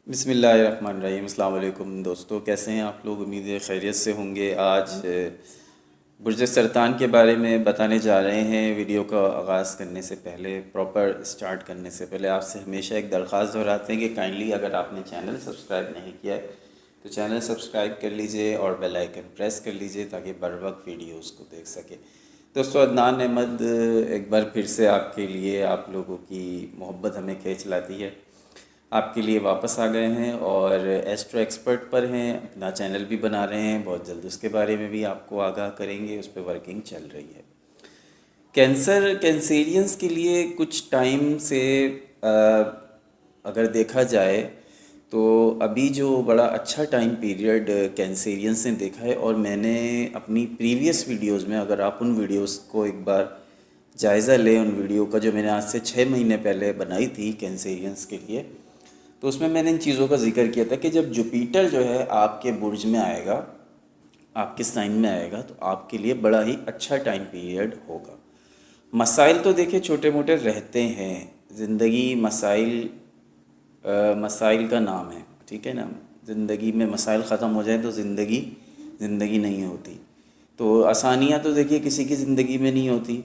بسم اللہ الرحمن الرحیم۔ السلام علیکم دوستو، کیسے ہیں آپ لوگ؟ امید ہے خیریت سے ہوں گے۔ آج برج سرطان کے بارے میں بتانے جا رہے ہیں۔ ویڈیو کا آغاز کرنے سے پہلے، پراپر اسٹارٹ کرنے سے پہلے آپ سے ہمیشہ ایک درخواست دہراتے ہیں کہ کائنڈلی اگر آپ نے چینل سبسکرائب نہیں کیا ہے تو چینل سبسکرائب کر لیجئے اور بیل آئیکن پریس کر لیجئے تاکہ بر وقت ویڈیوز کو دیکھ سکے۔ دوستو، عدنان احمد ایک بار پھر سے آپ کے لیے، آپ لوگوں کی محبت ہمیں کھینچ لاتی ہے، آپ کے لیے واپس آ گئے ہیں اور ایسٹرو ایکسپرٹ پر ہیں، اپنا چینل بھی بنا رہے ہیں۔ بہت جلد اس کے بارے میں بھی آپ کو آگاہ کریں گے، اس پہ ورکنگ چل رہی ہے۔ کینسیرینس کے لیے کچھ ٹائم سے آ، اگر دیکھا جائے تو ابھی جو بڑا اچھا ٹائم پیریڈ کینسیرینس نے دیکھا ہے، اور میں نے اپنی پریویس ویڈیوز میں، اگر آپ ان ویڈیوز کو ایک بار جائزہ لیں، ان ویڈیو کا جو میں نے آج سے 6 مہینے پہلے بنائی تھی کینسیرینس کے لیے، تو اس میں نے ان چیزوں کا ذکر کیا تھا کہ جب جوپیٹر جو ہے آپ کے برج میں آئے گا، آپ کے سائن میں آئے گا، تو آپ کے لیے بڑا ہی اچھا ٹائم پیریڈ ہوگا۔ مسائل تو دیکھیں چھوٹے موٹے رہتے ہیں، زندگی مسائل کا نام ہے، ٹھیک ہے نا؟ زندگی میں مسائل ختم ہو جائیں تو زندگی نہیں ہوتی۔ تو آسانیاں تو دیکھیے کسی کی زندگی میں نہیں ہوتی،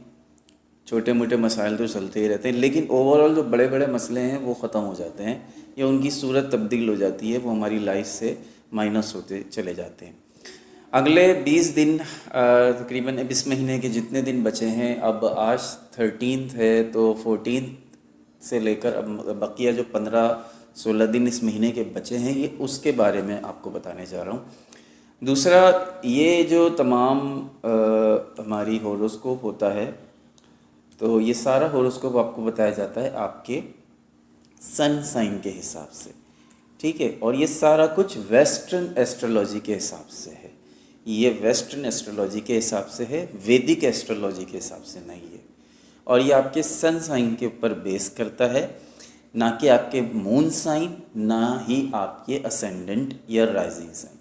چھوٹے موٹے مسائل تو چلتے ہی رہتے ہیں، لیکن اوورال جو بڑے بڑے مسئلے ہیں وہ ختم ہو جاتے ہیں، یا ان کی صورت تبدیل ہو جاتی ہے، وہ ہماری لائف سے مائنس ہوتے چلے جاتے ہیں۔ اگلے 20 دن، تقریباً اب اس مہینے کے جتنے دن بچے ہیں، اب آج 13 ہے تو 14 سے لے کر اب بقیہ جو 15-16 دن اس مہینے کے بچے ہیں، یہ اس کے بارے میں آپ کو بتانے جا رہا ہوں۔ دوسرا، یہ جو تمام ہماری ہوروسکوپ ہوتا ہے، تو یہ سارا ہوروسکوپ آپ کو بتایا جاتا ہے آپ کے سن سائن کے حساب سے، ٹھیک ہے؟ اور یہ سارا کچھ ویسٹرن ایسٹرولوجی کے حساب سے ہے۔ یہ ویسٹرن ایسٹرولوجی کے حساب سے ہے، ویدک ایسٹرولوجی کے حساب سے نہیں ہے، اور یہ آپ کے سن سائن کے اوپر بیس کرتا ہے، نہ کہ آپ کے مون سائن، نہ ہی آپ کے اسینڈنٹ یا رائزنگ سائن۔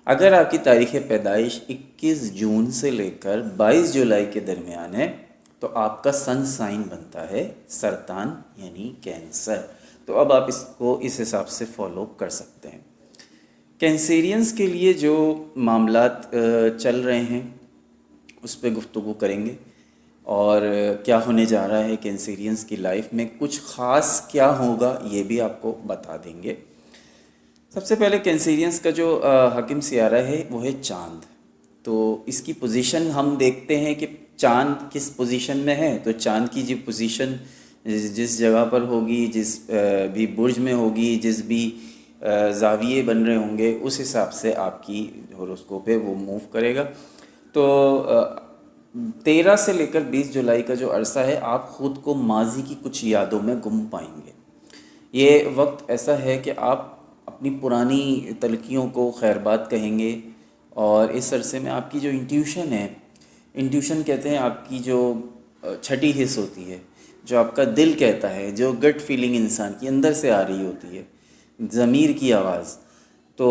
اگر آپ کی تاریخ پیدائش 21 جون سے لے کر 22 جولائی کے درمیان ہے تو آپ کا سن سائن بنتا ہے سرطان، یعنی کینسر۔ تو اب آپ اس کو اس حساب سے فالو کر سکتے ہیں۔ کینسیرینس کے لیے جو معاملات چل رہے ہیں اس پہ گفتگو کریں گے، اور کیا ہونے جا رہا ہے کینسیرینس کی لائف میں، کچھ خاص کیا ہوگا یہ بھی آپ کو بتا دیں گے۔ سب سے پہلے کینسیرینس کا جو حاکم سیارہ ہے وہ ہے چاند۔ تو اس کی پوزیشن ہم دیکھتے ہیں کہ چاند کس پوزیشن میں ہے، تو چاند کی جو پوزیشن جس جگہ پر ہوگی، جس بھی برج میں ہوگی، جس بھی زاویے بن رہے ہوں گے، اس حساب سے آپ کی ہوروسکوپ ہے وہ موو کرے گا۔ تو 13 سے لے کر 20 جولائی کا جو عرصہ ہے، آپ خود کو ماضی کی کچھ یادوں میں گم پائیں گے۔ یہ وقت ایسا ہے کہ آپ اپنی پرانی تلخیوں کو خیر بات کہیں گے، اور اس عرصے میں آپ کی جو انٹیوشن ہے، انٹیوشن کہتے ہیں آپ کی جو چھٹی حص ہوتی ہے، جو آپ کا دل کہتا ہے، جو گٹ فیلنگ انسان کی اندر سے آ رہی ہوتی ہے، ضمیر کی آواز، تو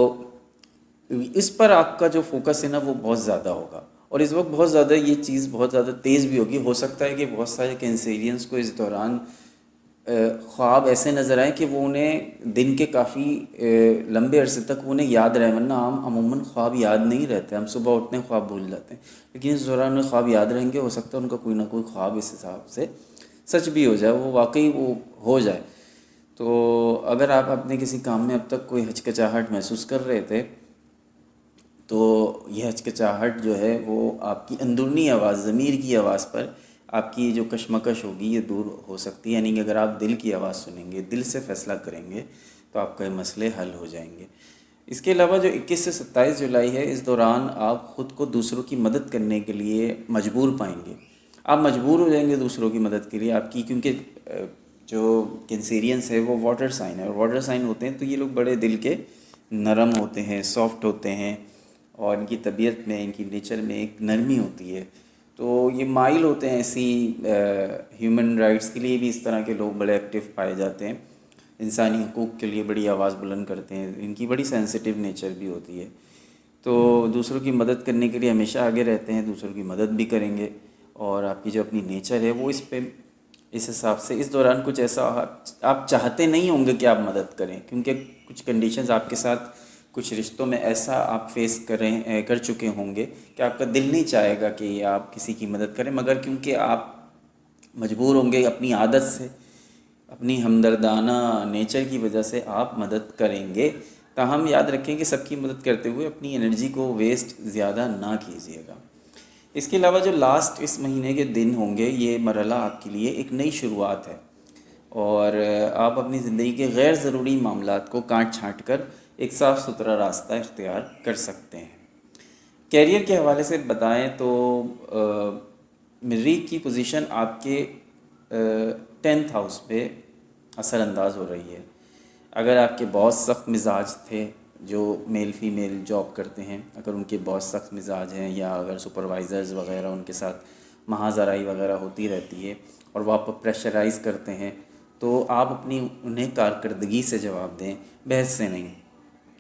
اس پر آپ کا جو فوکس ہے نا وہ بہت زیادہ ہوگا، اور اس وقت بہت زیادہ یہ چیز بہت زیادہ تیز بھی ہوگی۔ ہو سکتا ہے کہ بہت سارے کینسیرینس کو اس دوران خواب ایسے نظر آئیں کہ وہ انہیں دن کے کافی لمبے عرصے تک انہیں یاد رہے، ورنہ عموماً خواب یاد نہیں رہتے، ہم صبح اٹھتے ہیں خواب بھول جاتے ہیں، لیکن اس دوران انہیں خواب یاد رہیں گے۔ ہو سکتا ہے ان کا کوئی نہ کوئی خواب اس حساب سے سچ بھی ہو جائے، وہ واقعی وہ ہو جائے۔ تو اگر آپ اپنے کسی کام میں اب تک کوئی ہچکچاہٹ محسوس کر رہے تھے، تو یہ ہچکچاہٹ جو ہے وہ آپ کی اندرونی آواز، ضمیر کی آواز پر آپ کی جو کشمکش ہوگی یہ دور ہو سکتی ہے، یعنی کہ اگر آپ دل کی آواز سنیں گے، دل سے فیصلہ کریں گے، تو آپ کے مسئلے حل ہو جائیں گے۔ اس کے علاوہ جو 21 سے 27 جولائی ہے، اس دوران آپ خود کو دوسروں کی مدد کرنے کے لیے مجبور پائیں گے۔ آپ مجبور ہو جائیں گے دوسروں کی مدد کے لیے، آپ کی کیونکہ جو کینسیرینس ہے وہ واٹر سائن ہے، اور واٹر سائن ہوتے ہیں تو یہ لوگ بڑے دل کے نرم ہوتے ہیں، سافٹ ہوتے ہیں، اور ان کی طبیعت میں، ان کی نیچر میں ایک نرمی ہوتی ہے، تو یہ مائل ہوتے ہیں ایسی ہیومن رائٹس کے لیے بھی اس طرح کے لوگ بڑے ایکٹیو پائے جاتے ہیں، انسانی حقوق کے لیے بڑی آواز بلند کرتے ہیں، ان کی بڑی سینسٹیو نیچر بھی ہوتی ہے، تو دوسروں کی مدد کرنے کے لیے ہمیشہ آگے رہتے ہیں، دوسروں کی مدد بھی کریں گے، اور آپ کی جو اپنی نیچر ہے وہ اس پہ اس حساب سے اس دوران کچھ ایسا آپ چاہتے نہیں ہوں گے کہ آپ مدد کریں، کیونکہ کچھ کنڈیشنز آپ کے ساتھ کچھ رشتوں میں ایسا آپ فیس کر چکے ہوں گے کہ آپ کا دل نہیں چاہے گا کہ آپ کسی کی مدد کریں، مگر کیونکہ آپ مجبور ہوں گے اپنی عادت سے، اپنی ہمدردانہ نیچر کی وجہ سے آپ مدد کریں گے۔ تاہم یاد رکھیں کہ سب کی مدد کرتے ہوئے اپنی انرجی کو ویسٹ زیادہ نہ کیجیے گا۔ اس کے علاوہ جو لاسٹ اس مہینے کے دن ہوں گے، یہ مرحلہ آپ کے لیے ایک نئی شروعات ہے، اور آپ اپنی زندگی کے غیر ضروری معاملات کو کاٹ چھانٹ کر ایک صاف ستھرا راستہ اختیار کر سکتے ہیں۔ کیریئر کے حوالے سے بتائیں تو مریخ کی پوزیشن آپ کے 10th ہاؤس پہ اثر انداز ہو رہی ہے۔ اگر آپ کے باس سخت مزاج تھے، جو میل فیمیل جاب کرتے ہیں، اگر ان کے باس سخت مزاج ہیں، یا اگر سپروائزرز وغیرہ ان کے ساتھ محاذرائی وغیرہ ہوتی رہتی ہے اور وہ آپ کو پریشرائز کرتے ہیں، تو آپ اپنی انہیں کارکردگی سے جواب دیں، بحث سے نہیں۔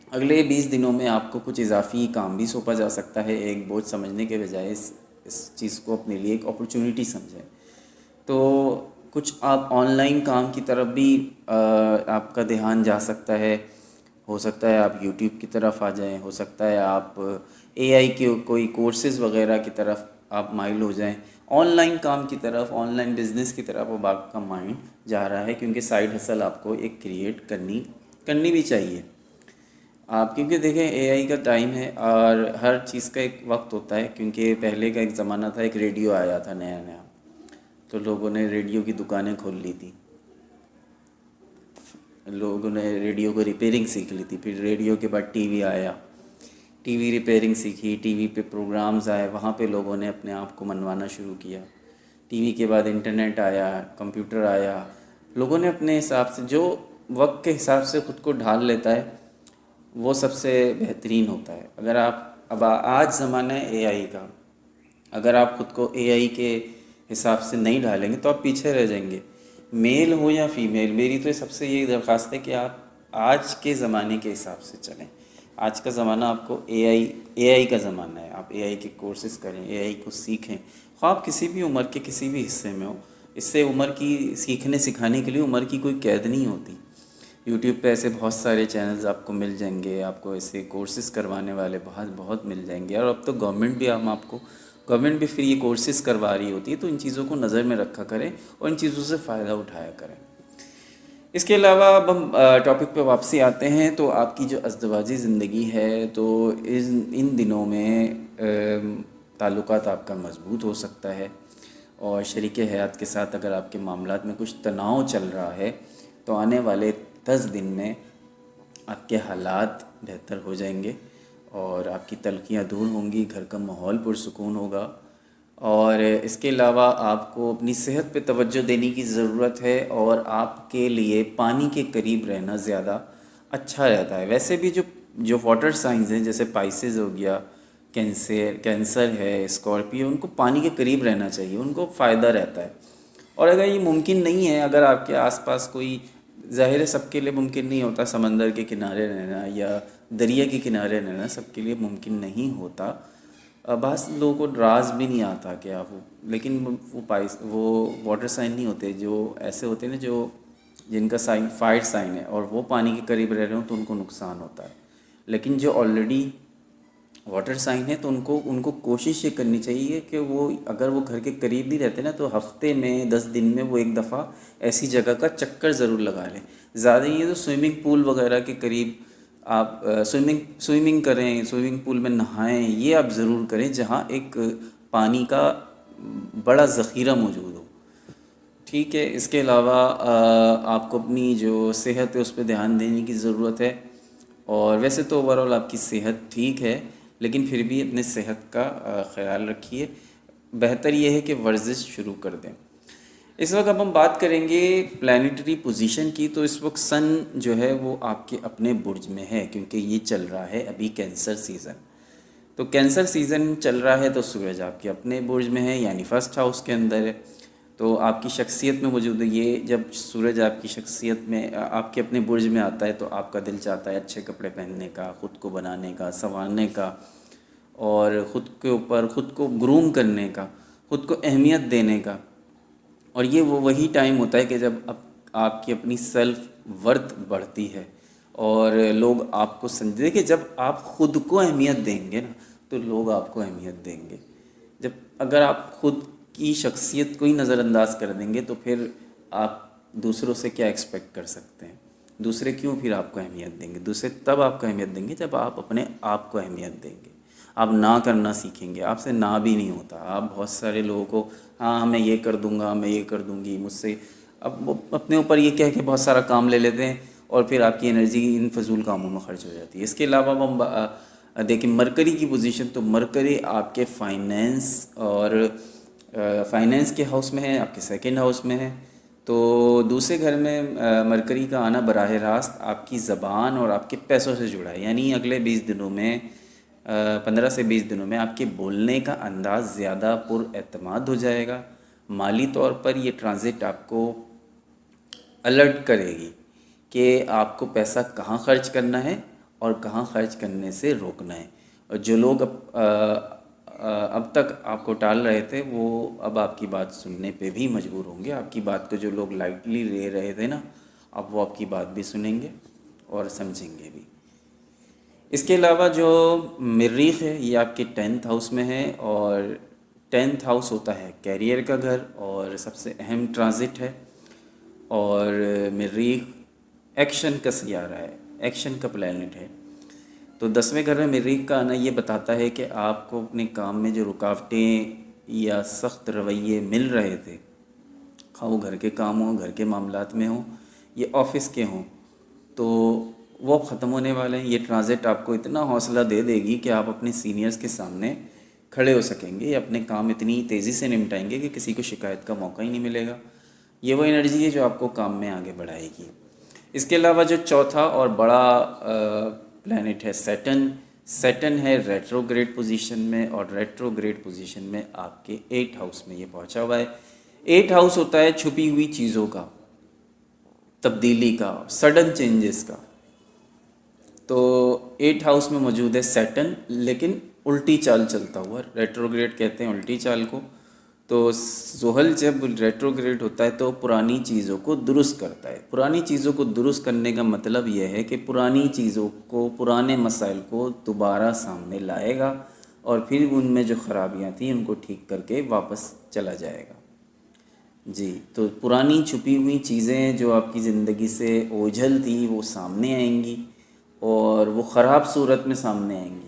اگلے 20 دنوں میں آپ کو کچھ اضافی کام بھی سونپا جا سکتا ہے، ایک بوجھ سمجھنے کے بجائے اس چیز کو اپنے لیے ایک اپرچونٹی سمجھیں۔ تو کچھ آپ آن لائن کام کی طرف بھی آپ کا دھیان جا سکتا ہے، ہو سکتا ہے آپ یوٹیوب کی طرف آ جائیں، ہو سکتا ہے آپ اے آئی کے کوئی کورسز وغیرہ کی طرف آپ مائل ہو جائیں، آن لائن کام کی طرف، آن لائن بزنس کی طرف اب آپ کا مائنڈ جا رہا ہے، کیونکہ سائیڈ ہسل آپ کو ایک کریٹ کرنی بھی چاہیے آپ، کیونکہ دیکھیں اے آئی کا ٹائم ہے اور ہر چیز کا ایک وقت ہوتا ہے۔ کیونکہ پہلے کا ایک زمانہ تھا، ایک ریڈیو آیا تھا نیا نیا، تو لوگوں نے ریڈیو کی دکانیں کھول لی تھی، لوگوں نے ریڈیو کو ریپیئرنگ سیکھ لی تھی، پھر ریڈیو کے بعد ٹی وی آیا، ٹی وی ریپیئرنگ سیکھی، ٹی وی پہ پروگرامز آئے، وہاں پہ لوگوں نے اپنے آپ کو منوانا شروع کیا۔ ٹی وی کے بعد انٹرنیٹ آیا، کمپیوٹر آیا، لوگوں نے اپنے حساب سے جو وقت کے حساب سے خود کو ڈھال لیتا ہے وہ سب سے بہترین ہوتا ہے۔ اگر آپ اب آج زمانہ ہے اے آئی کا، اگر آپ خود کو اے آئی کے حساب سے نہیں ڈھالیں گے تو آپ پیچھے رہ جائیں گے، میل ہو یا فیمیل۔ میری تو سب سے یہی درخواست ہے کہ آپ آج کے زمانے کے حساب سے چلیں۔ آج کا زمانہ آپ کو اے آئی کا زمانہ ہے، آپ اے آئی کے کورسز کریں، اے آئی کو سیکھیں، خواہ آپ کسی بھی عمر کے کسی بھی حصے میں ہو۔ اس سے عمر کی سیکھنے سکھانے کے لیے عمر کی کوئی قید نہیں ہوتی۔ یوٹیوب پہ ایسے بہت سارے چینلز آپ کو مل جائیں گے، آپ کو ایسے کورسز کروانے والے بہت مل جائیں گے، اور اب تو گورنمنٹ بھی فری کورسز کروا رہی ہوتی ہے، تو ان چیزوں کو نظر میں رکھا کریں اور ان چیزوں سے فائدہ اٹھایا کریں۔ اس کے علاوہ اب ہم ٹاپک پہ واپسی آتے ہیں، تو آپ کی جو ازدواجی زندگی ہے تو ان دنوں میں تعلقات آپ کا مضبوط ہو سکتا ہے، اور شریک حیات کے ساتھ اگر آپ کے معاملات میں کچھ تناؤ چل رہا ہے تو آنے والے 10 دن میں آپ کے حالات بہتر ہو جائیں گے اور آپ کی تلخیاں دور ہوں گی، گھر کا ماحول پرسکون ہوگا۔ اور اس کے علاوہ آپ کو اپنی صحت پہ توجہ دینے کی ضرورت ہے، اور آپ کے لیے پانی کے قریب رہنا زیادہ اچھا رہتا ہے۔ ویسے بھی جو واٹر سائنز ہیں، جیسے پائسز ہو گیا، کینسر ہے، اسکارپیو، ان کو پانی کے قریب رہنا چاہیے، ان کو فائدہ رہتا ہے۔ اور اگر یہ ممکن نہیں ہے، اگر آپ کے آس پاس کوئی، ظاہر ہے سب کے لیے ممکن نہیں ہوتا سمندر کے کنارے رہنا یا دریا کے کنارے رہنا، سب کے لیے ممکن نہیں ہوتا۔ بعض لوگوں کو راز بھی نہیں آتا کہ آپ لیکن وہ واٹر سائن نہیں ہوتے، جو ایسے ہوتے ہیں نا جن کا سائن فائر سائن ہے اور وہ پانی کے قریب رہ رہے ہوں تو ان کو نقصان ہوتا ہے۔ لیکن جو آلریڈی واٹر سائن ہے تو ان کو کوشش یہ کرنی چاہیے کہ وہ اگر وہ گھر کے قریب بھی رہتے نا تو ہفتے میں 10 دن میں وہ ایک دفعہ ایسی جگہ کا چکر ضرور لگا لیں۔ زیادہ یہ تو سوئمنگ پول وغیرہ کے قریب آپ سوئمنگ کریں، سوئمنگ پول میں نہائیں، یہ آپ ضرور کریں جہاں ایک پانی کا بڑا ذخیرہ موجود ہو۔ ٹھیک ہے، اس کے علاوہ آپ کو اپنی جو صحت ہے اس پہ دھیان دینے کی ضرورت ہے، اور ویسے تو اوورآل آپ کی صحت ٹھیک ہے، لیکن پھر بھی اپنے صحت کا خیال رکھیے۔ بہتر یہ ہے کہ ورزش شروع کر دیں۔ اس وقت اب ہم بات کریں گے پلانیٹری پوزیشن کی، تو اس وقت سن جو ہے وہ آپ کے اپنے برج میں ہے، کیونکہ یہ چل رہا ہے ابھی کینسر سیزن۔ تو کینسر سیزن چل رہا ہے تو سورج آپ کے اپنے برج میں ہے، یعنی فرسٹ ہاؤس کے اندر ہے، تو آپ کی شخصیت میں موجود ہے یہ۔ جب سورج آپ کی شخصیت میں آپ کے اپنے برج میں آتا ہے تو آپ کا دل چاہتا ہے اچھے کپڑے پہننے کا، خود کو بنانے کا، سنوارنے کا، اور خود کے اوپر خود کو گروم کرنے کا، خود کو اہمیت دینے کا، اور یہ وہی ٹائم ہوتا ہے کہ جب آپ کی اپنی سیلف ورتھ بڑھتی ہے اور لوگ آپ کو سمجھتے کہ جب آپ خود کو اہمیت دیں گے نا تو لوگ آپ کو اہمیت دیں گے. جب اگر آپ خود کی شخصیت کو ہی نظر انداز کر دیں گے تو پھر آپ دوسروں سے کیا ایکسپیکٹ کر سکتے ہیں؟ دوسرے کیوں پھر آپ کو اہمیت دیں گے؟ دوسرے تب آپ کو اہمیت دیں گے جب آپ اپنے آپ کو اہمیت دیں گے. آپ نہ کرنا سیکھیں گے. آپ سے نہ بھی نہیں ہوتا. آپ بہت سارے لوگوں کو ہاں میں یہ کر دوں گا، میں یہ کر دوں گی، مجھ سے اب وہ اپنے اوپر یہ کہہ کے بہت سارا کام لے لیتے ہیں اور پھر آپ کی انرجی ان فضول کاموں میں خرچ ہو جاتی ہے. اس کے علاوہ ہم دیکھیں مرکری کی پوزیشن، تو مرکری آپ کے فائنینس اور فائنینس کے ہاؤس میں ہے، آپ کے سیکنڈ ہاؤس میں ہے. تو دوسرے گھر میں مرکری کا آنا براہ راست آپ کی زبان اور آپ کے پیسوں سے جڑا ہے. یعنی اگلے 20 دنوں میں 15 سے 20 دنوں میں آپ کے بولنے کا انداز زیادہ پر اعتماد ہو جائے گا. مالی طور پر یہ ٹرانزٹ آپ کو الرٹ کرے گی کہ آپ کو پیسہ کہاں خرچ کرنا ہے اور کہاں خرچ کرنے سے روکنا ہے. اور جو لوگ اب تک آپ کو ٹال رہے تھے وہ اب آپ کی بات سننے پہ بھی مجبور ہوں گے. آپ کی بات کو جو لوگ لائٹلی لے رہے تھے نا، اب وہ آپ کی بات بھی سنیں گے اور سمجھیں گے بھی. اس کے علاوہ جو مریخ ہے یہ آپ کے 10th ہاؤس میں ہے، اور 10th ہاؤس ہوتا ہے کیریئر کا گھر اور سب سے اہم ٹرانزٹ ہے. اور مریخ ایکشن کا سیارہ ہے، ایکشن کا پلینٹ ہے. تو 10ویں گھر میں مریخ کا آنا یہ بتاتا ہے کہ آپ کو اپنے کام میں جو رکاوٹیں یا سخت رویے مل رہے تھے، خواہ وہ گھر کے کام ہوں، گھر کے معاملات میں ہوں یا آفس کے ہوں، تو وہ ختم ہونے والے ہیں. یہ ٹرانزٹ آپ کو اتنا حوصلہ دے دے گی کہ آپ اپنے سینئرز کے سامنے کھڑے ہو سکیں گے، یا اپنے کام اتنی تیزی سے نمٹائیں گے کہ کسی کو شکایت کا موقع ہی نہیں ملے گا. یہ وہ انرجی ہے جو آپ کو کام میں آگے بڑھائے گی. اس کے علاوہ جو چوتھا اور بڑا پلینٹ ہے سیٹن. سیٹن ہے ریٹروگریڈ پوزیشن میں، اور ریٹروگریڈ پوزیشن میں آپ کے 8 ہاؤس میں یہ پہنچا ہوا ہے. 8 ہاؤس ہوتا ہے چھپی ہوئی چیزوں کا، تبدیلی کا، سڈن چینجز کا. تو 8 ہاؤس میں موجود ہے سیٹن، لیکن الٹی چال چلتا ہوا. ریٹروگریڈ کہتے ہیں الٹی چال کو. تو زحل جب ریٹروگریڈ ہوتا ہے تو پرانی چیزوں کو درست کرتا ہے. پرانی چیزوں کو درست کرنے کا مطلب یہ ہے کہ پرانی چیزوں کو، پرانے مسائل کو دوبارہ سامنے لائے گا اور پھر ان میں جو خرابیاں تھیں ان کو ٹھیک کر کے واپس چلا جائے گا. جی، تو پرانی چھپی ہوئی چیزیں جو آپ کی زندگی سے اوجھل تھی وہ سامنے آئیں گی، اور وہ خراب صورت میں سامنے آئیں گی.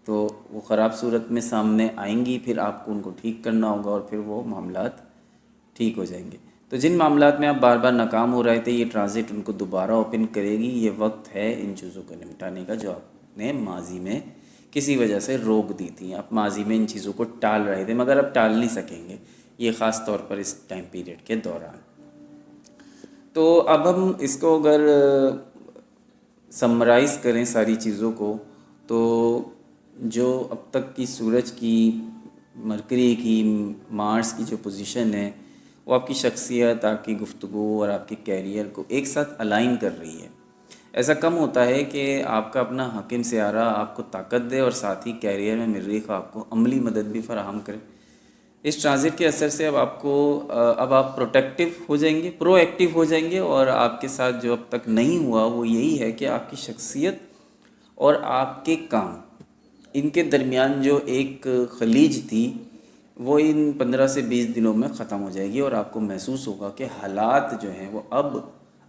تو وہ خراب صورت میں سامنے آئیں گی، پھر آپ کو ان کو ٹھیک کرنا ہوگا اور پھر وہ معاملات ٹھیک ہو جائیں گے. تو جن معاملات میں آپ بار بار ناکام ہو رہے تھے، یہ ٹرانزٹ ان کو دوبارہ اوپن کرے گی. یہ وقت ہے ان چیزوں کو نمٹانے کا جو آپ نے ماضی میں کسی وجہ سے روک دی تھی. آپ ماضی میں ان چیزوں کو ٹال رہے تھے مگر اب ٹال نہیں سکیں گے، یہ خاص طور پر اس ٹائم پیریڈ کے دوران. تو اب ہم اس کو اگر سمرائز کریں ساری چیزوں کو، تو جو اب تک کی سورج کی، مرکری کی، مارس کی جو پوزیشن ہے وہ آپ کی شخصیت، آپ کی گفتگو اور آپ کے کیریئر کو ایک ساتھ الائن کر رہی ہے. ایسا کم ہوتا ہے کہ آپ کا اپنا حاکم سیارہ آپ کو طاقت دے اور ساتھ ہی کیریئر میں مریخ آپ کو عملی مدد بھی فراہم کرے. اس ٹرانزٹ کے اثر سے اب آپ پروٹیکٹیو ہو جائیں گے، پرو ایکٹیو ہو جائیں گے. اور آپ کے ساتھ جو اب تک نہیں ہوا وہ یہی ہے کہ آپ کی شخصیت اور آپ کے کام، ان کے درمیان جو ایک خلیج تھی وہ ان 15 سے 20 دنوں میں ختم ہو جائے گی، اور آپ کو محسوس ہوگا کہ حالات جو ہیں وہ اب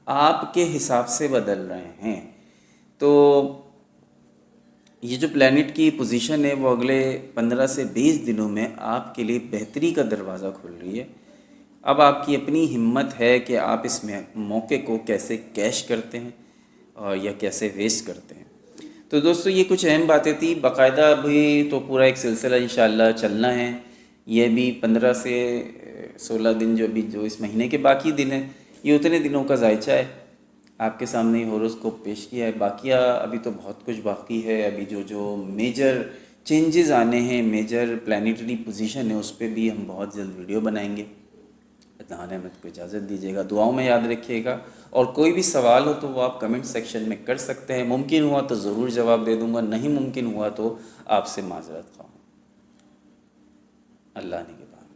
آپ کے حساب سے بدل رہے ہیں. تو یہ جو پلینٹ کی پوزیشن ہے وہ اگلے 15 سے 20 دنوں میں آپ کے لیے بہتری کا دروازہ کھول رہی ہے. اب آپ کی اپنی ہمت ہے کہ آپ اس موقع کو کیسے کیش کرتے ہیں اور یا کیسے ویسٹ کرتے ہیں. تو دوستو یہ کچھ اہم باتیں تھیں. باقاعدہ ابھی تو پورا ایک سلسلہ انشاءاللہ چلنا ہے. یہ بھی 15 سے 16 دن جو اس مہینے کے باقی دن ہیں، یہ اتنے دنوں کا ذائچہ ہے. آپ کے سامنے ہوروسکوپ پیش کیا ہے. باقیہ ابھی تو بہت کچھ باقی ہے. ابھی جو میجر چینجز آنے ہیں، میجر پلانیٹری پوزیشن ہے، اس پہ بھی ہم بہت جلد ویڈیو بنائیں گے. اتنا احمد کو اجازت دیجیے گا، دعاؤں میں یاد رکھیے گا. اور کوئی بھی سوال ہو تو وہ آپ کمنٹ سیکشن میں کر سکتے ہیں. ممکن ہوا تو ضرور جواب دے دوں گا، نہیں ممکن ہوا تو آپ سے معذرت خواہ. اللہ نے کے بعد